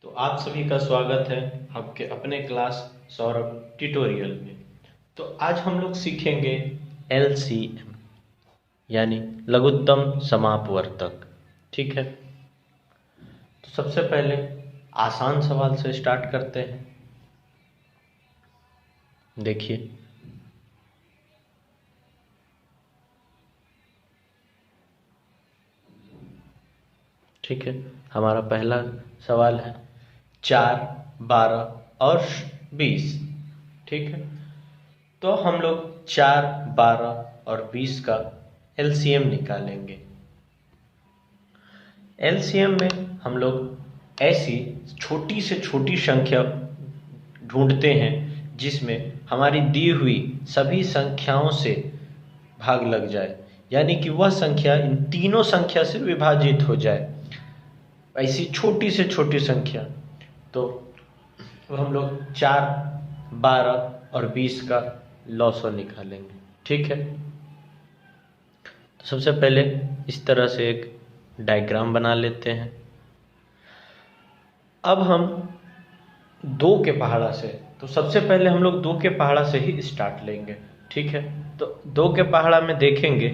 तो आप सभी का स्वागत है आपके अपने क्लास सौरभ ट्यूटोरियल में। तो आज हम लोग सीखेंगे LCM यानी लघुत्तम समापवर्तक। ठीक है, तो सबसे पहले आसान सवाल से स्टार्ट करते हैं। देखिए, ठीक है, हमारा पहला सवाल है 4, 12 और 20। ठीक है, तो हम लोग 4, 12 और 20 का LCM निकालेंगे। LCM में हम लोग ऐसी छोटी से छोटी संख्या ढूंढते हैं जिसमें हमारी दी हुई सभी संख्याओं से भाग लग जाए, यानी कि वह संख्या इन तीनों संख्या से विभाजित हो जाए। ऐसी छोटी से छोटी संख्या, तो हम लोग 4, 12 और 20 का लॉसो निकालेंगे। ठीक है, तो सबसे पहले इस तरह से एक डायग्राम बना लेते हैं। अब हम 2 के पहाड़ा से, तो सबसे पहले हम लोग 2 के पहाड़ा से ही स्टार्ट लेंगे। ठीक है, तो 2 के पहाड़ा में देखेंगे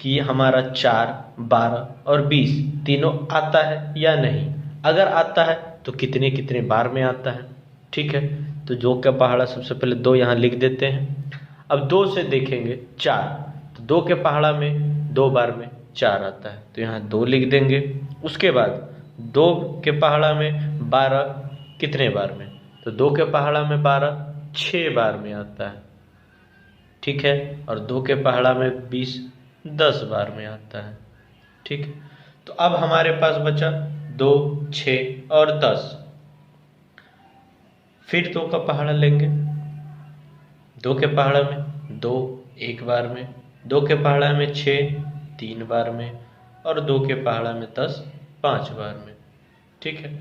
कि हमारा 4, 12 और 20 तीनों आता है या नहीं। अगर आता है तो कितने कितने बार में आता है। ठीक है, तो 2 का पहाड़ा सबसे पहले 2 यहाँ लिख देते हैं। अब 2 से देखेंगे 4, तो 2 के पहाड़ा में 2 बार में 4 आता है, तो यहाँ 2 लिख देंगे। उसके बाद 2 के पहाड़ा में 12 कितने बार में, तो 2 के पहाड़ा में 12 6 बार में आता है। ठीक है, और 2 के पहाड़ा में 20 10 बार में आता है। ठीक है, तो अब हमारे पास बचा 2, 6 और 10। फिर 2 का पहाड़ा लेंगे। 2 के पहाड़ा में 2 1 बार में, 2 के पहाड़ा में 6 3 बार में, और 2 के पहाड़ा में 10 5 बार में। ठीक है,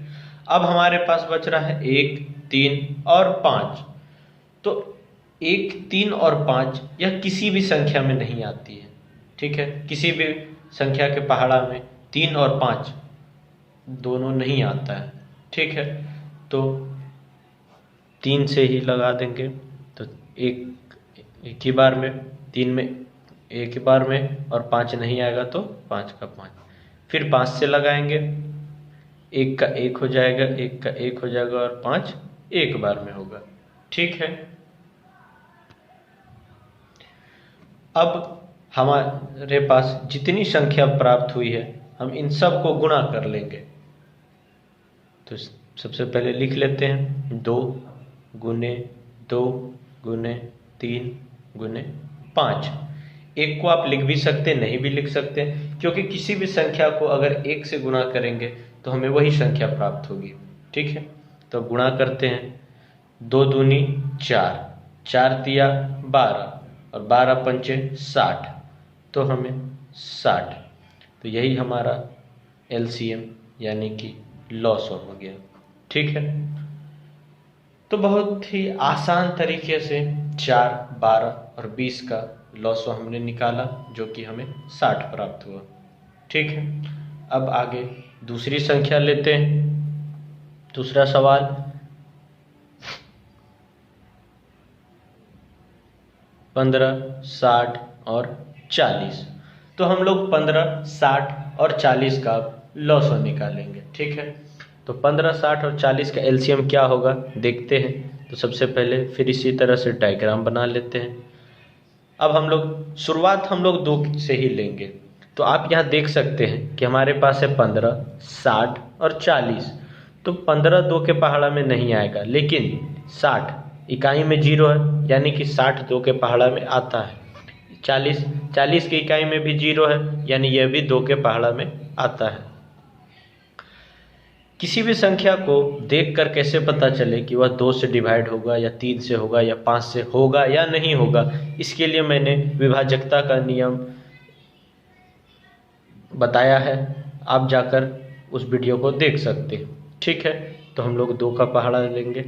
अब हमारे पास बच रहा है 1, 3 और 5। तो 1, 3 और 5 यह किसी भी संख्या में नहीं आती है। ठीक है, किसी भी संख्या के पहाड़ा में 3 और 5 दोनों नहीं आता है। ठीक है, तो 3 से ही लगा देंगे, तो एक ही बार में, 3 में एक ही बार में, और 5 नहीं आएगा तो 5 का 5। फिर 5 से लगाएंगे, 1 का 1 हो जाएगा, 1 का 1 हो जाएगा, और 5 एक बार में होगा। ठीक है, अब हमारे पास जितनी संख्या प्राप्त हुई है हम इन सब को गुणा कर लेंगे। तो सबसे पहले लिख लेते हैं 2 गुने 2 गुने 3 गुने 5। एक को आप लिख भी सकते, नहीं भी लिख सकते, क्योंकि किसी भी संख्या को अगर 1 से गुणा करेंगे तो हमें वही संख्या प्राप्त होगी। ठीक है, तो गुणा करते हैं। 2 दूनी 4, 4 तिया 12, और 12 पंचे 60, तो हमें 60। तो यही हमारा LCM यानी कि लॉसो हो गया। ठीक है, तो बहुत ही आसान तरीके से 4, 12 और 20 का लॉसो हमने निकाला, जो कि हमें 60 प्राप्त हुआ। ठीक है, अब आगे दूसरी संख्या लेते हैं। दूसरा सवाल, 15, 60 और 40। तो हम लोग 15, 60 और 40 का लॉसो निकालेंगे। ठीक है, तो 15, 60 और 40 का LCM क्या होगा देखते हैं। तो सबसे पहले फिर इसी तरह से डायग्राम बना लेते हैं। अब हम लोग शुरुआत 2 से ही लेंगे। तो आप यहाँ देख सकते हैं कि हमारे पास है 15, 60 और 40। तो 15 2 के पहाड़ा में नहीं आएगा, लेकिन 60 इकाई में 0 है, यानी कि 60 2 के पहाड़ा में आता है। 40 की इकाई में भी 0 है, यानी यह भी 2 के पहाड़ा में आता है। किसी भी संख्या को देखकर कैसे पता चले कि वह 2 से डिवाइड होगा या 3 से होगा या 5 से होगा या नहीं होगा, इसके लिए मैंने विभाजकता का नियम बताया है। आप जाकर उस वीडियो को देख सकते हैं। ठीक है, तो हम लोग 2 का पहाड़ा लेंगे।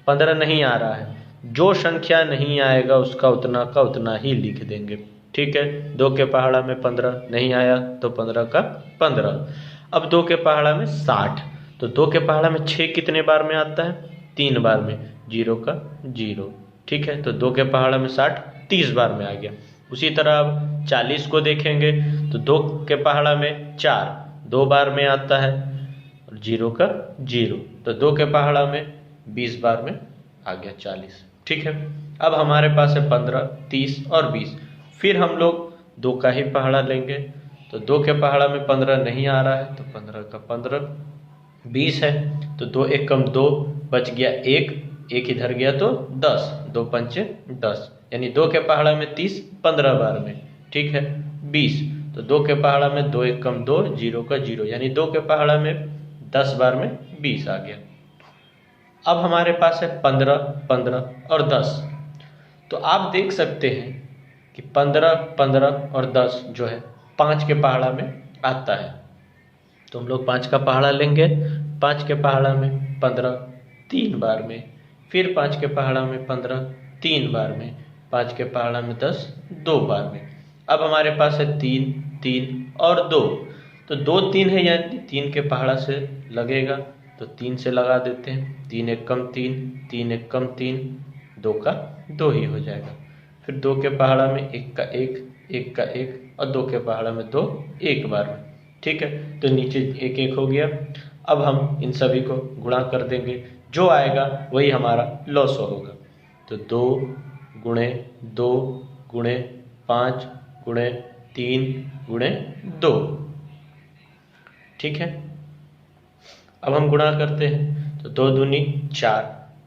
15 नहीं आ रहा है, जो संख्या नहीं आएगा उसका उतना का उतना ही लिख देंगे। ठीक है, 2 के पहाड़ा में 15 नहीं आया, तो 15 का 15। अब 2 के पहाड़ा में 60, तो 2 के पहाड़ा में 6 कितने बार में आता है? 3 बार में, 0 का 0। ठीक है, तो 2 के पहाड़ा में 60 30 बार में आ गया। उसी तरह अब 40 को देखेंगे तो 2 के पहाड़ा में 4 2 बार में आता है और 0 का 0, तो 2 के पहाड़ा में 20 बार में आ गया 40। ठीक है, अब हमारे पास है 15, 30 और 20। फिर हम लोग 2 का ही पहाड़ा लेंगे, तो 2 के पहाड़ा में 15 नहीं आ रहा है, तो 15 का 15, 20 है तो 2 एक कम 2, बच गया 1 इधर गया तो 10, 2 पंचे 10, यानी 2 के पहाड़ा में 30 15 बार में। ठीक है, 20, तो 2 के पहाड़ा में 2 एक कम 2, 0 का 0, यानी 2 के पहाड़ा में 10 बार में 20 आ गया। अब हमारे पास है 15, 15 और 10। तो आप देख सकते हैं कि 15, 15 और 10 जो है 5 के पहाड़ा में आता है, तो हम लोग 5 का पहाड़ा लेंगे। 5 के पहाड़ा में 15 3 बार में, फिर 5 के पहाड़ा में 15 3 बार में, 5 के पहाड़ा में 10 2 बार में। अब हमारे पास है 3, 3 और 2, तो 2 3 है यानी 3 के पहाड़ा से लगेगा, तो 3 से लगा देते हैं। 3 एक कम 3, 3 एक कम 3, 2 का 2 ही हो जाएगा। फिर 2 के पहाड़ा में 1 का 1, 1 का 1 और 2 के पहाड़ा में 2 1 बार में। ठीक है, तो नीचे 1 1 हो गया। अब हम इन सभी को गुणा कर देंगे, जो आएगा वही हमारा लॉसो होगा। तो 2 गुणे 2 गुणे 5 गुणे 3 गुणे 2। ठीक है, अब हम गुणा करते हैं, तो 2 दूनी 4,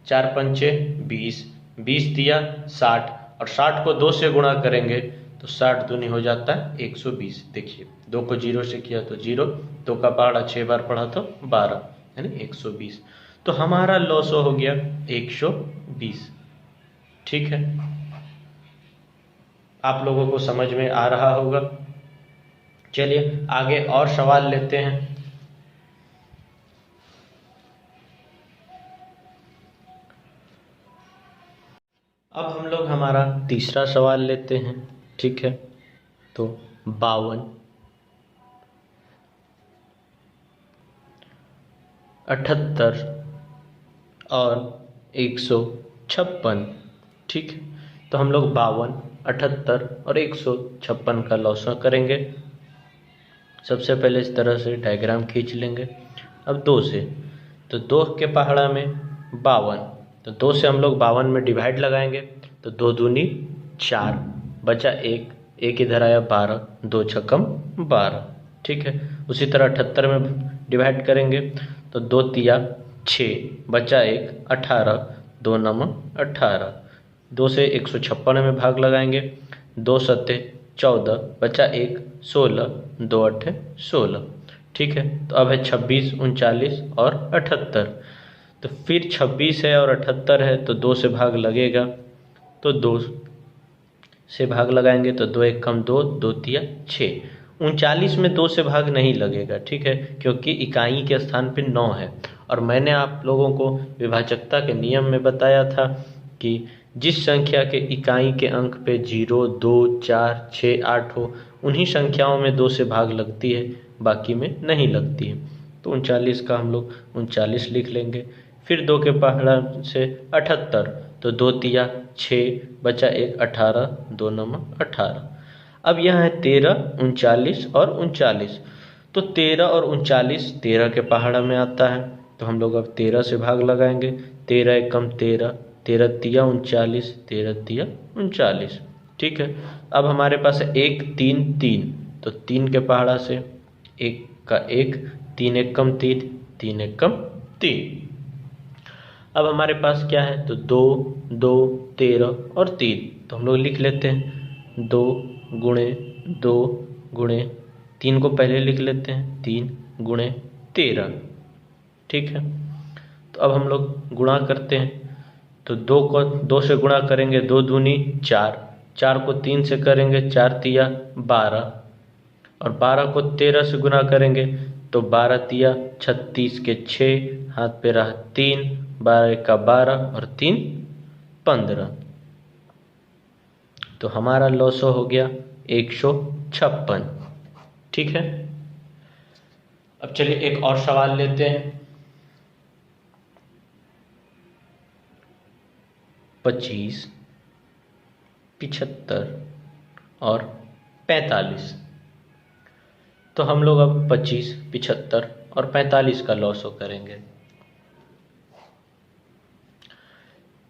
4 पंचे 20, 20 दिया 60, और 60 को 2 से गुणा करेंगे तो 60 दूनी हो जाता है 120। देखिए 2 को 0 से किया तो 0, 2 का पहाड़ा 6 बार पढ़ा तो 12, यानी 120। तो हमारा लॉसो हो गया 120। ठीक है, आप लोगों को समझ में आ रहा होगा। चलिए आगे और सवाल लेते हैं। अब हम लोग हमारा तीसरा सवाल लेते हैं। ठीक है, तो 52, 78 और 156। ठीक है, तो हम लोग 52, 78 और 156 का लॉसो करेंगे। सबसे पहले इस तरह से डायग्राम खींच लेंगे। अब 2 से, तो 2 के पहाड़ा में 52, तो 2 से हम लोग 52 में डिवाइड लगाएंगे, तो 2 दूनी 4, बचा 1, 1 इधर आया 12, 2 छक्कम 12। ठीक है, उसी तरह 78 में डिवाइड करेंगे, तो 2 तिया 6, बचा 1, 18, 2 नम 18। 2 से 156 में भाग लगाएंगे, 2 सत्ते 14, बचा 1, 16, 2 अट्ठे 16। ठीक है, तो अब है 26, 39 और 78। तो फिर 26 है और 78 है, तो 2 से भाग लगेगा, तो 2 से भाग लगाएंगे, तो 2 एक कम 2, 2 तिया 6। 39 में 2 से भाग नहीं लगेगा। ठीक है, क्योंकि इकाई के स्थान पे 9 है, और मैंने आप लोगों को विभाजकता के नियम में बताया था कि जिस संख्या के इकाई के अंक पे 0, 2, 4, 6, 8 हो, उन्हीं संख्याओं में 2 से भाग लगती है, बाकी में नहीं लगती है। तो 39 का हम लोग 39 लिख लेंगे। फिर 2 के पहाड़ा से 78, तो 2 तिया 6, बचा 1, 18, 2 नम 18। अब यहाँ है 13, 39 और 39, तो 13 और 39 13 के पहाड़ा में आता है, तो हम लोग अब 13 से भाग लगाएंगे। 13 एक कम 13, 13 तिया 39, 13 तिया 39। ठीक है, अब हमारे पास है 1 3 3, तो 3 के पहाड़ा से 1 का 1, 3 एक कम 3, 3 एक कम 3। अब हमारे पास क्या है, तो 2 2 13 और 3, तो हम लोग लिख लेते हैं 2 गुणे 2 गुणे 3 को पहले लिख लेते हैं, 3 गुणे 13। ठीक है, तो अब हम लोग गुणा करते हैं, तो 2 को 2 से गुणा करेंगे, 2 दूनी 4, 4 को 3 से करेंगे, 4 तिया 12, और 12 को 13 से गुणा करेंगे, तो 12 तिया 36 के 6, हाथ पे रहा 3, 12 का 12 और 3 15। तो हमारा लॉसो हो गया 156। ठीक है, अब चलिए एक और सवाल लेते हैं। 25, 75 और 45। तो हम लोग अब 25, 75 और 45 का लॉसो करेंगे।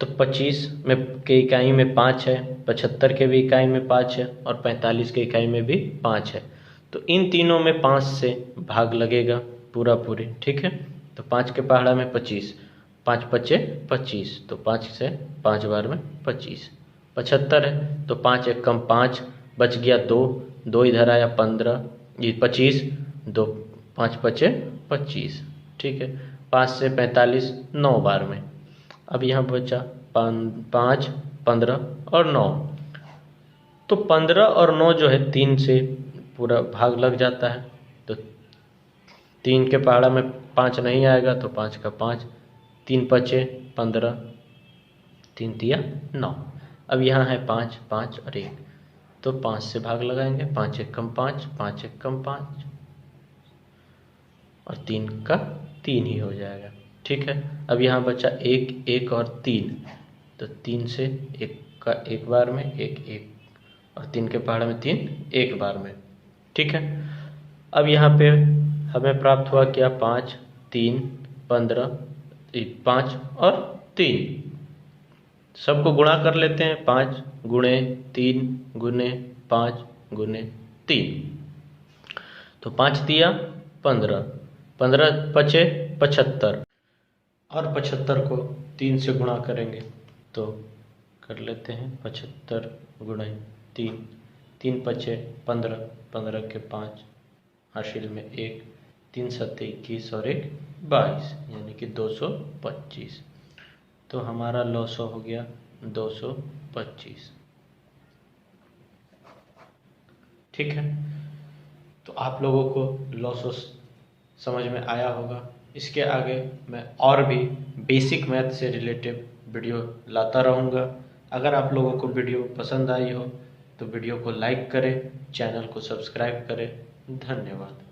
तो 25 में के इकाई में 5 है, 75 के भी इकाई में 5 है और 45 के इकाई में भी 5 है। तो इन तीनों में 5 से भाग लगेगा पूरा पूरी, ठीक है। तो 5 के पहाड़ा में 25, 5 पचे 25, तो 5 से 5 बार में 25। 75 है तो 5 एक कम 5, बच गया 2, 2 इधर आया 15, ये 25, 2 5 पचे 25, ठीक है। 5 से 45 9 बार में। अब यहाँ बचा 5, 15 और 9। तो 15 और 9 जो है 3 से पूरा भाग लग जाता है। तो 3 के पहाड़ा में 5 नहीं आएगा तो 5 का 5, 3 पचे 15, 3 तिया 9। अब यहाँ है 5, 5 और 1, तो 5 से भाग लगाएंगे। 5 एक कम 5, 5 एक कम 5 और 3 का 3 ही हो जाएगा, ठीक है। अब यहाँ बचा 1, 1 और 3, तो 3 से 1 का 1 बार में 1, 1 और 3 के पहाड़ में 3 1 बार में, ठीक है। अब यहाँ पे हमें प्राप्त हुआ क्या, 5, 3, 15, 5 और 3। सबको गुणा कर लेते हैं। 5 गुणे 3 गुणे 5 गुणे 3, तो 5 तिया 15, 15 पचे 75 और 75 को 3 से गुणा करेंगे तो कर लेते हैं। 75 गुणे 3, 3 पचे 15, 15 के 5 हासिल में 1, 3 सत्ते 21 और 1 22, यानी कि 225। तो हमारा लॉसो हो गया 225, ठीक है। तो आप लोगों को लॉसो समझ में आया होगा। इसके आगे मैं और भी बेसिक मैथ से रिलेटेड वीडियो लाता रहूँगा। अगर आप लोगों को वीडियो पसंद आई हो तो वीडियो को लाइक करें, चैनल को सब्सक्राइब करें। धन्यवाद।